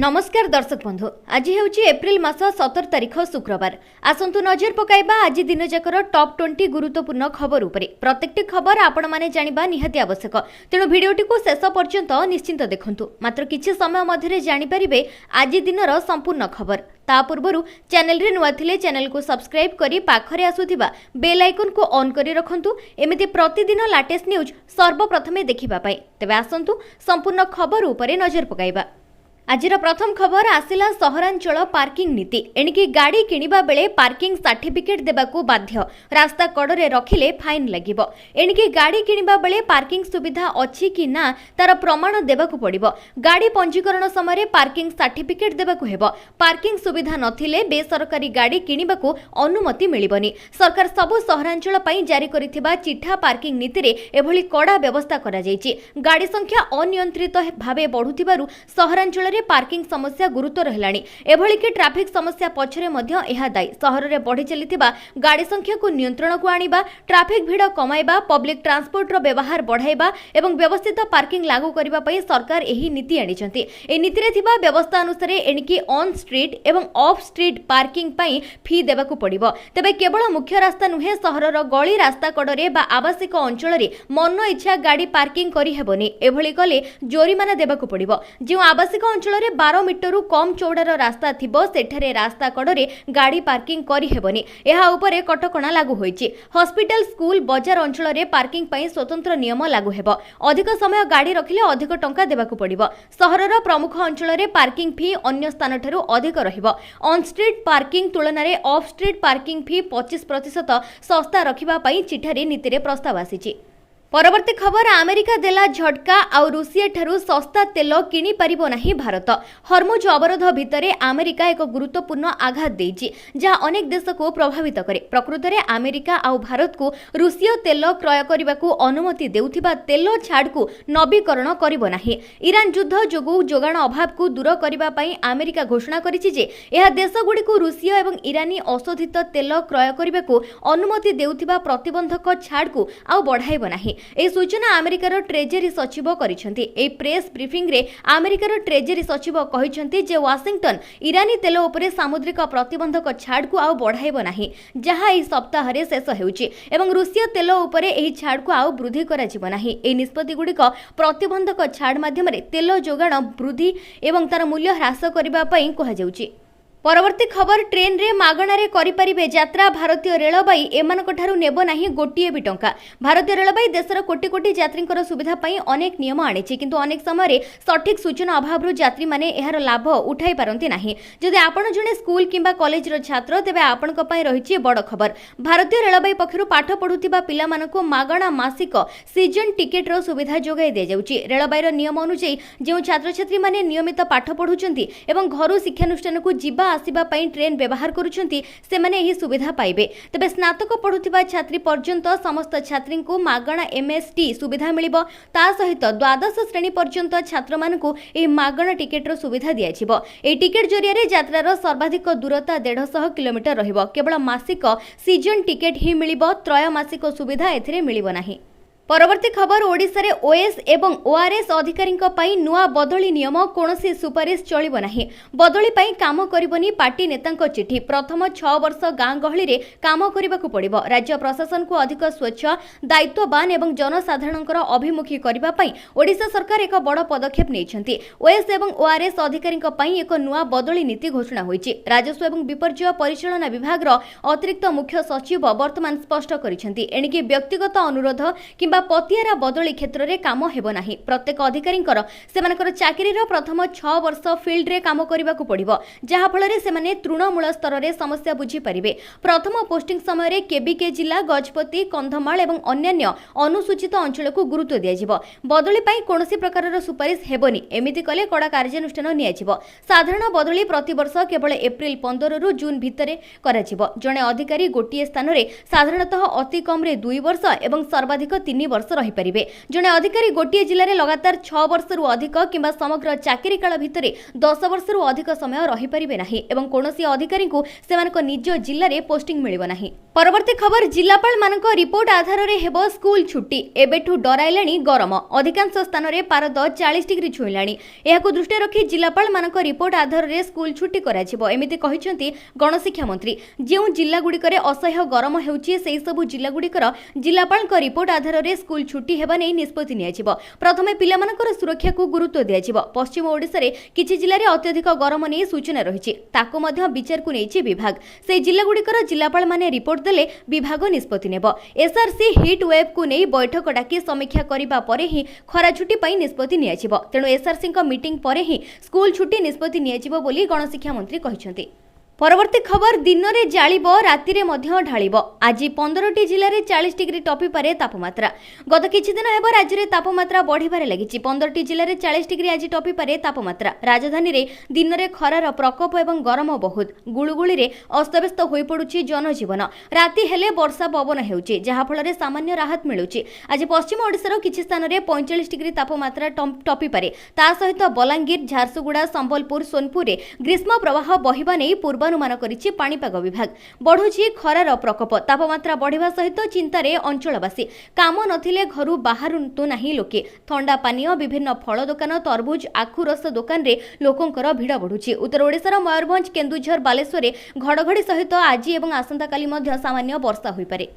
नमस्कार दर्शक बंधु आज हूँ एप्रिल मास 17 तारिख शुक्रवार। आसंतु नजर पकाइबा आज दिन जाकर टॉप 20 गुरुत्वपूर्ण खबर उपरे। प्रत्येकटी खबर आपण माने जानिबा निहाती आवश्यक, तेणु भिडियोटी को शेष पर्यंत निश्चिंत देखंतु। मात्र किछि समय मध्यरे जानि परिबे आज दिनर संपूर्ण खबर। ता पूर्वरु चैनल रे नुआ थिले चैनल को सब्सक्राइब करी पाखरे आसुथिबा बेल आइकन को ऑन करी रखंतु, एमिति प्रतिदिन लेटेस्ट न्यूज सर्वप्रथमे देखिबा पाई। तेबे आसंतु संपूर्ण खबर उपरे नजर पकाइबा। आजिर प्रथम खबर आसिला सहरांचल पार्किंग नीति। एणिकी गाड़ी किनिबा बेले पार्किंग सर्टिफिकेट देबाकू बाध्य, रास्ता कड़े रखिले फाइन लागिबो। एणिकी गाड़ी किनिबा बेले पार्किंग सुविधा अछि कि ना तार प्रमाण देबाकू पड़िबो। गाड़ी पंजीकरण समय पार्किंग सर्टिफिकेट देबाकू हेबो। पार्किंग सुविधा नथिले बेसरकारी गाड़ी किनिबाकू अनुमति मिलिबनी। सरकार सबु सहरांचल पई जारी करिथिबा चिठा पार्किंग नीति रे एभली कड़ा व्यवस्था करा जायछि। गाड़ी संख्या अनियंत्रित भावे बढ़ुथिबारु सहरांचल पार्किंग समस्या गुरुतर हेलाणी। एभली कि ट्रैफिक समस्या पछरे मध्य एहा दायी। सहर रे बढ़ी चलिथिबा गाड़ी संख्या को नियंत्रण को आनिबा, ट्रैफिक भीड़ कमाइबा, पब्लिक ट्रांसपोर्ट रो व्यवहार बढ़ाइबा एवं व्यवस्थित पार्किंग लागू करिबा पई सरकार एही नीति आनिछंती। ए नीति रे थिबा व्यवस्था अनुसार एणिकी ऑन स्ट्रीट एवं ऑफ स्ट्रीट पार्किंग पई फी देबाकू पड़िबो। तबे केवल मुख्य रास्ता नुहे, सहरर गली रास्ता कड़े बा आवासिक अंचल रे मन इच्छा गाड़ी पार्किंग करि हेबोनी। एभली कले जोरिमाना देबाकू पड़िबो। जे आवासिक अंचल 12 मीटर कम चौड़ार रास्ता थिबो सेठारे रास्ता कड़े गाड़ी पार्किंग करि हेबोनी। एहा उपरे कटकणा लागू होईछि। हॉस्पिटल, स्कूल, बाजार अंचल रे पार्किंग पई स्वतंत्र नियम लागू हेबो। अधिक समय गाड़ी रखिले अधिक टंका देबाकू पड़िबो। सहरर प्रमुख अंचल रे पार्किंग फी अन्य स्थान ठारू अधिक रहिबो। ऑन स्ट्रीट पार्किंग तुलन रे ऑफ स्ट्रीट पार्किंग फी 25% सस्ता रखिबा पई चिठारे नीति रे प्रस्ताव आसीछि। परवर्ती खबर अमेरिका देला झटका आउ रूसिया ठारू सस्ता तेल किनी परिबो नाही भारत। हर्मुज अवरोध भितरे अमेरिका एक गुरुत्वपूर्ण आघात देइछि, जहा अनेक देश को प्रभावित करे। प्रकृत रे अमेरिका आउ भारत को रूसिया तेल क्रय करबाकू अनुमति देउथिबा तेल छाड़ को नवीकरण करिबो नाही। ईरान युद्ध जोगु जोगाण अभाव को दूर करिबा पई अमेरिका घोषणा करिछि जे एहा देश गुडी को रूसिया एवं ईरानी अशोधित तेल क्रय करबाकू अनुमति देउथिबा प्रतिबंधक छाड़ को आउ बढ़ाइबो नाही। ए सूचना अमेरिकार ट्रेजरी सचिव करिसेंती। ए प्रेस ब्रीफिंग रे अमेरिकार ट्रेजरी सचिव कहिसेंती जे वाशिंगटन ईरानी तेल उपरे सामुद्रिक प्रतिबंधक छाड़ को आउ बढ़ाइबो नाही, जहा ए सप्ताह रे शेष हेउची एवं रूसिया तेल उपरे एही छाड़ को आउ वृद्धि करा जिवो नाही। ए निष्पत्ति गुडी को प्रतिबंधक छाड़ माध्यम रे तेल जोगाण वृद्धि एवं तार मूल्य ह्रास करिबा पई कहा जाउची। परवर्ती खबर ट्रेन रे मागणा रे करि परिबे यात्रा। भारतीय रेलबाई एमानक ठारू नेबो नाही गोटिए भी टंका। भारतीय रेलबाई देशर कोटी कोटी यात्रींकर सुविधा पई अनेक नियम आनिछि, किंतु अनेक समय रे सठिक सूचना अभाव यात्री माने एहार लाभ उठाई पारंती नाही। जदि आपण जने स्कूल किंबा कॉलेज रो छात्र, तेबे आपणक पई रहिछि बड़ खबर। भारतीय रेलबाई पक्षरु पाठ पढुथिबा पिला मानको मागणा मासिक सीजन टिकेट रो सुविधा जोगाई दे जाउछि। रेलबाई रो नियम अनुसार जे छात्र छात्री माने नियमित पाठ पढुछंती एवं घरु शिक्षानुष्ठान को जिबा आसिबा पई ट्रेन व्यवहार करूछंती, से माने एही सुविधा पाइबे। तबे स्नातक पढुथिबा छात्री पर्यंत समस्त छात्री को मागणा एमएसटी सुविधा मिलिबो। ता सहित द्वादश श्रेणी पर्यंत छात्र मानकू एही मागणा टिकेट रो सुविधा दियाजिबो। एही टिकेट जरिया रे यात्रार सर्वाधिक दूरता 150 किलोमीटर रहिबो। केवल मासिक सीजन टिकेट ही मिलिबो, त्रयमासिक सुविधा एथिरे मिलिबो नाही। परवर्ती खबर ओडिशा रे ओएस एवं ओआरएस अधिकारी पई नुआ बदली नियम कोनोसी सुपारिश चलिबो नाही। बदली पई काम करिबोनी पार्टी नेतांको चिठी। प्रथम 6 वर्ष गां गहली रे काम करिबाकू पड़िबो। राज्य प्रशासन को अधिक स्वच्छ, दायित्ववान एवं जनसाधारणकर अभिमुखी करिबा पई ओडिशा सरकार एक बड़ पदक्षेप नेइछंती। ओएस एवं ओआरएस अधिकारी पई एक नुआ बदली नीति घोषणा होईछि। राजस्व एवं विपर्यय परिचालना विभाग रो अतिरिक्त मुख्य सचिव वर्तमान स्पष्ट करिसेंती। एणिकी व्यक्तिगत अनुरोध कि पतियारा बदली क्षेत्र रे काम हेबो नाही। प्रत्येक अधिकारींकर सेमानकर चाकरीर प्रथम 6 वर्ष फील्ड रे काम करिबाकू पड़िबो, जहा फल रे सेमाने तृणमूल स्तर रे समस्या बुझी परिबे। प्रथम पोस्टिंग समय रे केबीके जिला, गजपति, कंधमाल एवं अन्यान्य अनुसूचित अंचल को गुरुत्व दिया जिवो। बदली पई कोनोसी प्रकारर सुपारिश हेबोनी। एमिति कले कड़ा कार्यानुष्ठान निया जिवो। साधारण बदली प्रति वर्ष केवल एप्रिल 15 रु जून भितरे करा जिवो। जणे अधिकारी गोटिए स्थान रे साधारणतः अति कम रे 2 वर्ष एवं सर्वाधिक 3 3 वर्ष रही परिबे। जणे अधिकारी गोटे जिले में लगातार 6 वर्षरू अधिक किंबा समग्र चाकरी काल भितर 10 वर्षरू अधिक समय रही परिबे नाही एवं कोनोसी अधिकारी को सेमानक निज जिल्ला रे पोस्टिंग मिलिबो नाही। परवर्ती खबर जिलापाल मानक रिपोर्ट आधार रे हेबो स्कूल छुट्टी। एबेठू डराइलाणी गरम। अधिकांश स्थान रे पारद 40 डिग्री छुईलाणी। एहाकु दृष्टि रखी जिलापाल मानक रिपोर्ट आधार रे स्कूल छुट्टी कराजिबो एमिति कहिसेंती गणशिक्षा मंत्री। जेउ जिल्ला गुडिकरे असह्य गरम हेउची सेहि सबु जिल्ला गुडिकर जिलापालक रिपोर्ट आधार रे स्कूल छुट्टी हेबा नै निष्पत्ति नियाजिबो। प्रथमे पिलामानकर सुरक्षा को गुरुत्व दियाजिबो। पश्चिम ओडिसा रे किछि जिल्ला रे अत्यधिक गरम नै सूचना रहिछि ताको मध्य विचार को नैछि विभाग। सेहि जिल्ला गुडिकर जिलापाल माने रिपोर्ट देले विभाग निष्पत्ति नेबो। एसआरसी हिट वेव को नै बैठक डाकी समीक्षा करिबा परे ही खरा छुट्टी पई निष्पत्ति नियाजिबो। तेणु एसआरसी को मीटिंग परे ही स्कूल छुट्टी निष्पत्ति नियाजिबो बोली गणशिक्षा मंत्री कहिसेंती। परवर्ती खबर दिन में जालिब राति में ढालिब। आज 15टी जिले में 40 डिग्री टपी पारे तापमात्रा। गत किछि दिन हेब राज्य में तापमात्रा बढ़िबारे लागिछि। 15टी जिले में 40 डिग्री आज टपी पारे तापमात्रा। राजधानी रे दिन में खरार प्रकोप एवं गरम बहुत। गुळुगुळी रे अस्तव्यस्त होई पडुछि जनजीवन। राति हेले वर्षा पवन हेउछि जहा फଳରେ सामान्य राहत मिलुछि। आज पश्चिम ओडिशार किछि स्थान रे 45 डिग्री तापमात्रा टपी पारे। ता सहित बलांगीर, झारसुगुड़ा, संबलपुर, सोनपुर रे ग्रीष्म प्रवाह बहिबा नै पूर्वानुमान करिछि पाणीपाग विभाग। बढ़ुछि खरार प्रकोप। तापमात्रा बढ़िबा सहित चिंतारे अंचलवासी। काम नथिले घरु बाहरु नाही लोके। ठंडा पानीय, विभिन्न फल दुकान, तरबुज, आखु रस दुकान रे लोकंकर भिड़ बढ़ुछि। उत्तर ओडिशार मयूरभंज, केन्दुझर, बालेश्वर घड़घड़ी सहित आज एवं आसंता काली मध्य सामान्य वर्षा होई पारे।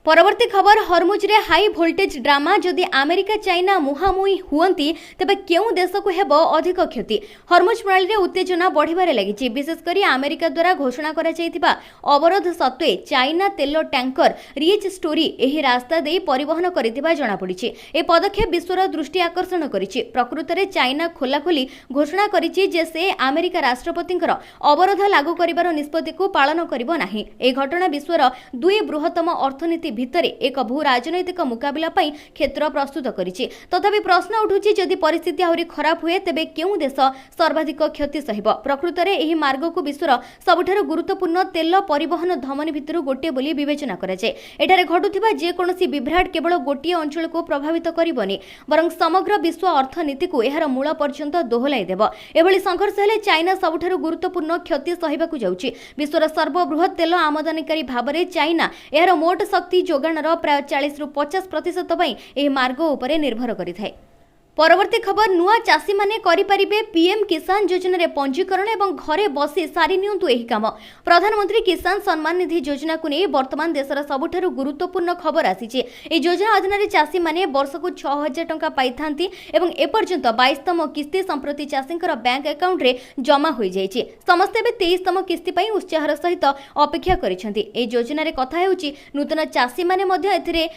परवर्ती खबर हरमुज रे हाई वोल्टेज ड्रामा। जदि अमेरिका चाइना मुहांमुही हुअंती तेबे केउ देश को हेबो अधिक क्षति। हरमुज प्रणाली रे उत्तेजना बढ़िबारे लागिछि। विशेषकर अमेरिका द्वारा घोषणा करा जायतिबा अवरोध सत्वे चाइना तेल टैंकर रिच स्टोरी एही रास्ता दे परिवहन करितिबा जणा पड़िछि। ए पदक्षेप विश्वर दृष्टि आकर्षण करिछि। प्रकृत रे चाइना खोलाखोली घोषणा करिछि जे से अमेरिका राष्ट्रपतिଙ୍କର अवरोध लागू करिबार निष्पत्ति को पालन करिबो नाही। ए घटना विश्वर दुई बृहत्तम अर्थनीति भितरे एक भू राजनैतिक मुकाबिला पई क्षेत्र प्रस्तुत करिछि। तथापि प्रश्न उठुछि जदि परिस्थिति आहुरी खराब हुए तेबे केउ देश सर्वाधिक क्षति सहिब। प्रकृत रे एही मार्ग को विश्वर सबुठारु गुरुत्वपूर्ण तेल परिवहन धमनी भितरु गोटे बोली विवेचना करा जाय। एठारे घटुथिबा जे कोनोसी विभ्राट केवल गोटे अंचल को प्रभावित करिबोनी बरং समग्र विश्व अर्थनीति को एहार मूल पर्यंत दोहलाई देबो। एभली संघर्ष हेले चाइना सबुठारु गुरुत्वपूर्ण क्षति सहिबाकु जाउछि। विश्वर सर्वबृहत तेल आमदानीकारी भाबरे चाइना एहार मोट शक्ति जोगाणर प्राय 40 ରୁ 50% पई एही मार्ग उपरे निर्भर करिथाय। परवर्ती खबर नुआ चाषी माने करि परिबे पीएम किसान योजना रे पंजीकरण एवं घरे बसी सारी नियंतु एही काम। प्रधानमंत्री किसान सम्मान निधि योजना को नै वर्तमान देशर सबुठारु गुरुत्वपूर्ण खबर आसीछि। ए योजना अधीन रे चाषी माने वर्षकु 6000 टंका पाइथांती एवं ए पर्यंत 22तम किस्ती संप्रति चाषींकर बैंक अकाउंट रे जमा होई जायछि। समस्त बे 23तम किस्ती पई उत्साहर सहित अपेक्षा करिसेंती। ए योजना रे कथा हेउछि नूतन चाषी माने मध्य एथिरे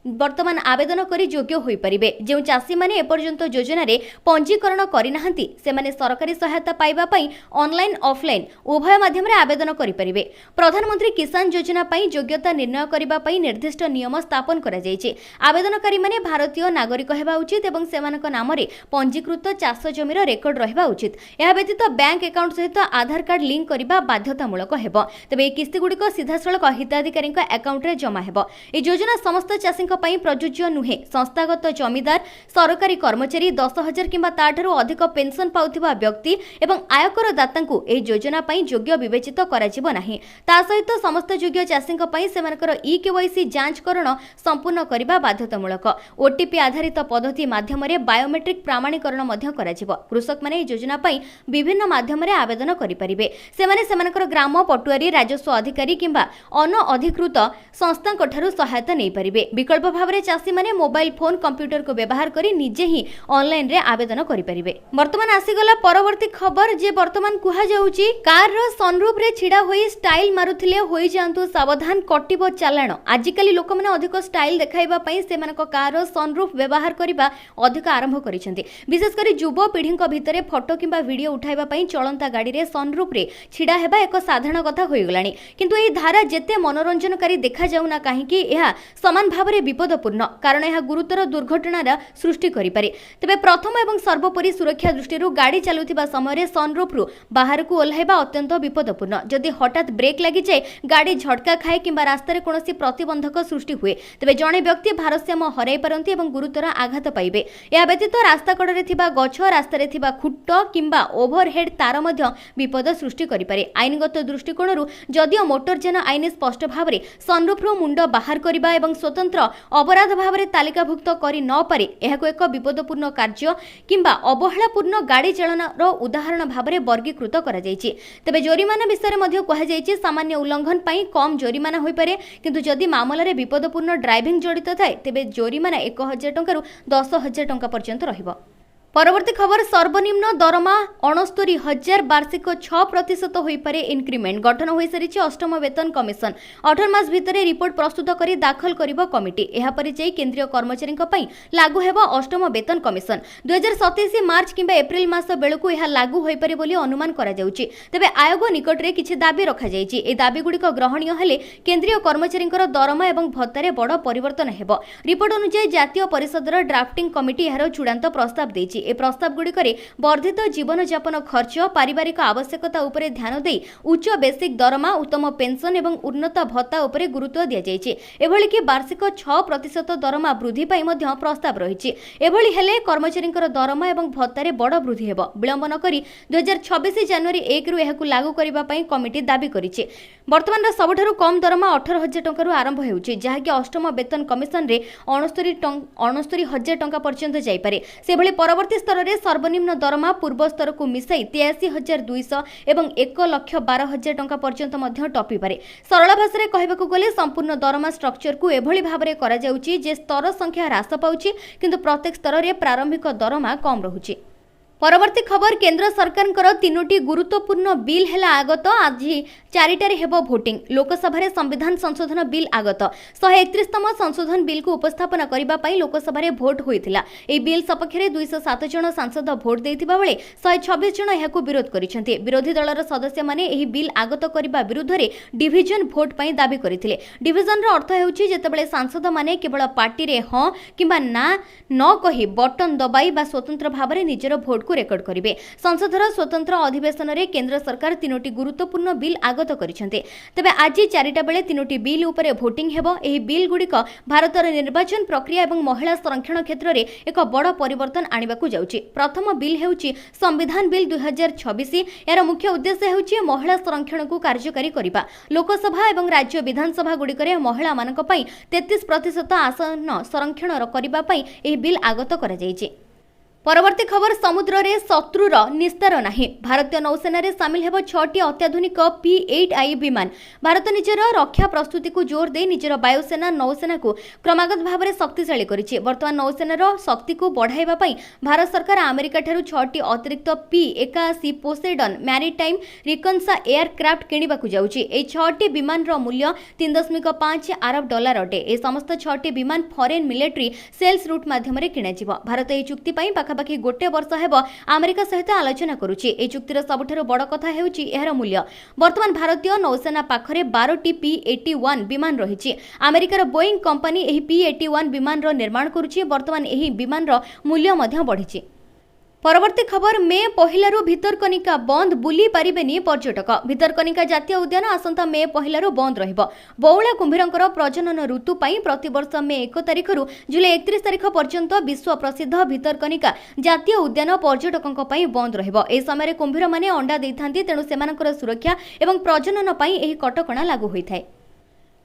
वर्तमान आवेदन करी योग्य होई परिबे। जे चाषी माने एपर्यंत योजना रे पंजीकरण करि नाहंती सेमाने सरकारी सहायता पाइबा पई ऑनलाइन ऑफलाइन उभय माध्यम रे आवेदन करि परिबे। प्रधानमंत्री किसान योजना पई योग्यता निर्णय करिबा पई निर्दिष्ट नियम स्थापन करा जायछि। आवेदनकारी माने भारतीय नागरिक हेबा उचित एवं सेमानक नाम रे पंजीकृत चाष जमीर रेकर्ड रहिबा उचित। एहा व्यतीत बैंक अकाउंट सहित आधार कार्ड लिंक करिबा बाध्यतामूलक हेबो। तबे किस्ती गुडिक सीधासळक हिताधिकारीक अकाउंट रे जमा हेबो। ए योजना समस्त चाषी पई प्रयोज्य नुहे। संस्थागत जमीदार, सरकारी कर्मचारी, 10,000 किंबा ताठारु अधिक पेंशन पाउथिबा व्यक्ति एवं आयकर दातांकु ए योजना पई योग्य विवेचित कराजिबो नाही। ता सहित समस्त योग्य चाषींक पई सेमानकर ईकेवाईसी जांचकरण संपूर्ण करिबा बाध्यतामूलक। ओटीपी आधारित पद्धति माध्यम रे बायोमेट्रिक प्रमाणीकरण मध्य कराजिबो। कृषक माने ए योजना पई विभिन्न माध्यम रे आवेदन करि परिबे। सेमाने सेमानकर ग्राम पटुआरी, राजस्व अधिकारी किंबा अन अधिकृत संस्थांक ठारु सहायता नै परिबे। विकल्प भावरे चाषी माने मोबाइल फोन कंप्यूटर को व्यवहार करी निजे ही ऑनलाइन रे आवेदन करि परिबे। वर्तमान आसीगला परवर्ती खबर जे वर्तमान कुहा जाउची कार रो सनरूफ रे छिडा होई स्टाइल मारुथिले होई जांतु सावधान कटिबो चालाण। आजिकाली लोक माने अधिक स्टाइल देखाइबा पई सेमानक कार रो सनरूफ व्यवहार करिबा अधिक आरंभ करिसेंती। विशेष करी युवा पीढ़ीक भितरे फोटो किंबा वीडियो उठाइबा पई चलंता गाड़ी रे सनरूफ रे छिडा हेबा एक साधारण कथा होई गलानी। किंतु एही धारा जेते मनोरंजनकारी देखा जाउना काहे कि एहा समान भाबरे विपदपूर्ण कारण यह गुरुतर दुर्घटनार सृष्टि करिपारे। तेबे प्रथम एवं सर्वोपरि सुरक्षा दृष्टि गाड़ी चलुथिबा समय सनरूफ बाहर को ओह्लाइबा अत्यंत विपदपूर्ण। जदि हठात ब्रेक लगी जाए, गाड़ी झटका खाए किंबा रास्तार कौनसी प्रतिबंधक सृष्टि हुए, तेबे जणे व्यक्ति भारसाम्य हराई पारंती एवं गुरुतर आघात पाइबे। या व्यतीत रास्ता कड़े थिबा गछ, रास्तार थिबा खुट्ट किंबा ओभरहेड तार मध्य विपद सृष्टि करिपारे। आईनगत दृष्टिकोणरू जदिओ मोटरयान आईन स्पष्ट भाव में सनरूफ्रु मुंड बाहर करबा एवं स्वतंत्र अपराध भाव में तालिकाभुक्त करि न पारे, एहाको एक विपदपूर्ण कार्य किंबा अवहेलापूर्ण गाड़ी चालनार उदाहरण भाव में वर्गीकृत करा जायछि। तेबे जोरिमाना विषय में कहा जायछि सामान्य उल्लंघन पई कम जोरिमाना होई पारे, किंतु जदि मामला रे विपदपूर्ण ड्राइविंग जड़ित थाए तेबे जोरिमाना 1000 टंका 10,000 टंका पर्यंत रहिबो। परवर्ती खबर सर्वनिम्न दरमा 69,000 वार्षिक 6% हो पारे इनक्रिमेंट गठन हो सारी अष्टम वेतन कमिशन 18 मास भितर रिपोर्ट प्रस्तुत करी दाखल करिबो कमिटी। एहा परिचय केंद्रीय कर्मचारी लागू हेबो अष्टम वेतन कमिशन 2027 मार्च किंबा एप्रिल मास बेलकु एहा लागू होई पारे बोली अनुमान करा जाउची। तेबे आयोग निकट रे किछि दाबी रखा जायछि। ए दाबी गुडिक ग्रहणीय हेले केंद्रीय कर्मचारी दरमा एवं भत्तारे बड़ परिवर्तन हेबो। रिपोर्ट अनुसार जातीय परिषदर ड्राफ्टिंग कमिटी एहार चूड़ांत प्रस्ताव देछि। ए प्रस्ताव गुड़िकरे वर्धित जीवन यापन खर्च, पारिवारिक आवश्यकता उपरे ध्यान दे उच्च बेसिक दरमा, उत्तम पेंशन एवं उन्नत भत्ता उपरे गुरुत्व दिया जायछि। एभली कि वार्षिक 6% दरमा वृद्धि पई मध्य प्रस्ताव रहिछि। एभली हेले कर्मचारींकर दरमा एवं भत्तारे बड़ वृद्धि हेबो। विलंब न करी 2026 जनवरी 1 रु एहाकु लागू करिबा पई कमिटी दाबी करिछि। वर्तमान सबठारु कम दरमा 18,000 टंका आरंभ हेउछि, जहाकि अष्टम वेतन कमिशन रे 69,000 टंका पर्यंत जाई पारे। सेभली परवर्ती स्तर रे सर्वनिम्न दरमा पूर्व स्तर को मिसाई 83,200 एवं 1,12,000 टंका पर्यंत मध्य टपी पारे। सरल भाषा रे कहबाकू गले संपूर्ण दरमा स्ट्रक्चर को एभली भाबरे करा जाउछि जे स्तर संख्या ह्रास पाउछि, किंतु प्रत्येक स्तर रे प्रारंभिक दरमा कम रहुछि। परवर्ती खबर केंद्र सरकार तीनोटी गुरुत्वपूर्ण बिल हेला आगत। आज 4टारे हेबो भोटिंग। लोकसभा रे संविधान संशोधन बिल आगत। 131तम संशोधन बिल को उपस्थापन करिबा पई लोकसभा रे भोट होइथिला। ए बिल सपक्ष रे 207 जन सांसद भोट देथिबा बेले 126 जन एहाकू विरोध करिसेंती। विरोधी दलर सदस्य माने एही बिल आगत करिबा विरुद्ध रे डिविजन भोट पई दाबी करिथिले। डिविजन रो अर्थ हेउची जेतेबेले सांसद माने केवल पार्टी रे हां किंबा ना न कहि बटन दबाई बा स्वतंत्र भाव रे निजर भोट रेकर्ड करिवे। संसदर स्वतंत्र अधिवेशन रे केंद्र सरकार तीनोटी गुरुत्वपूर्ण बिल आगत करिसेंते। तबे आज 4टा बेले तीनोटी बिल उपरे भोटिंग हेबो। एही बिल गुडिक भारतर निर्वाचन प्रक्रिया एवं महिला संरक्षण क्षेत्र रे एक बड़ परिवर्तन आनिबाकू जाउची। प्रथम बिल हेउची संविधान बिल 2026। यार मुख्य उद्देश्य हेउची महिला संरक्षण को कार्यकारी करिबा। लोकसभा एवं राज्य विधानसभा गुडिक रे महिला मानक पई 33% आसन संरक्षण करिबा पई एही बिल आगत करा जायछि। परवर्ती खबर समुद्र रे शत्रुर निस्तार नाही। भारतीय नौसेना रे शामिल हेबो 6टी अत्याधुनिक P-8I विमान। भारत निजर रक्षा प्रस्तुति को जोर दे निजर वायुसेना नौसेना को क्रमागत भाव में शक्तिशाली करिछि। वर्तमान नौसेनार शक्ति को बढ़ाइबा पई भारत सरकार अमेरिका ठारू 6टी अतिरिक्त P-81 पोसेडन मैरीटाइम रिकन्सा एयरक्राफ्ट किनिबाकू जाउछि। ए 6टी विमान रो मूल्य 3.5 अरब डॉलर अटे। ए समस्त 6टी विमान फॉरेन मिलिटरी सेल्स रूट माध्यम रे किना जिवो। भारत ए चुक्ति पई पाखापाखि गोटे वर्ष हेब अमेरिका सहित आलोचना करुछि। ए चुक्तिर सबठारु बड़ कथा हेउछि एहार मूल्य। वर्तमान भारतीय नौसेना पाखरे 12टी P-81 विमान रहिछि। अमेरिकार बोइंग कंपनी एही P-81 विमान रो निर्माण करुछि। वर्तमान एही विमान रो मूल्य मध्य बढ़िछि। परवर्ती खबर मे पहिलारू भितरकनिका बंद बुली पारिबेनी पर्यटक। भितरकनिका जातीय उद्यान आसंता मे पहिलारू बंद रहिबो। बौला कुंभीरंकर प्रजनन ऋतु पई प्रतिवर्ष मे 1 तारिखरू जुलाई 31 तारिख पर्यंत विश्व प्रसिद्ध भितरकनिका जातीय उद्यान पर्यटकंक पई बंद रहिबो। ए समय कुंभीर माने अंडा दैथांती, तेणु सेमानकर सुरक्षा एवं प्रजनन पई एही कटकणा लागू होइथाय।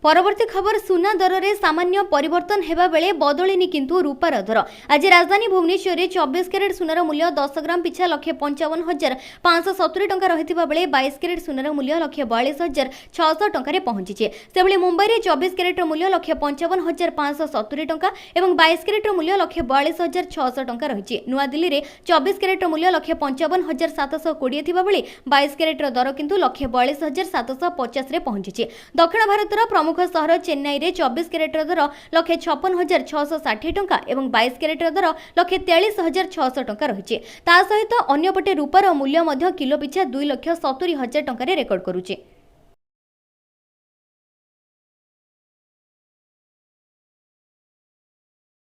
परवर्ती खबर सुना दर रे सामान्य परिवर्तन हेबा बेले बदलिनी किंतु रूपार दर। आज राजधानी भुवनेश्वर रे 24 कैरेट सुनार मूल्य 10 ग्राम पिछा 1,55,570 टंका रहिथिबा बेले 22 कैरेट सुनार मूल्य 1,42,600 टंका रे पहुंचीचे। सेबले मुंबई रे 24 कैरेट मूल्य 1,55,570 टंका एवं 22 कैरेट मूल्य 1,42,600 टंका रहिछि। नुआ दिल्ली रे 24 कैरेट मूल्य 1,55,720 थिबा बेले 22 कैरेट दर किंतु 1,42,750 रे पहुंचीचे। दक्षिण भारतर प्रमुख सहर चेन्नई रे 24 कैरेट दर 1,56,660 टंका एवं 22 कैरेट दर 1,43,600 टंका रहिछि। ता सहित अन्यपटे रूपार मूल्य मध्य किलो पिछा 2,70,000 टंका रे रेकर्ड करुछि।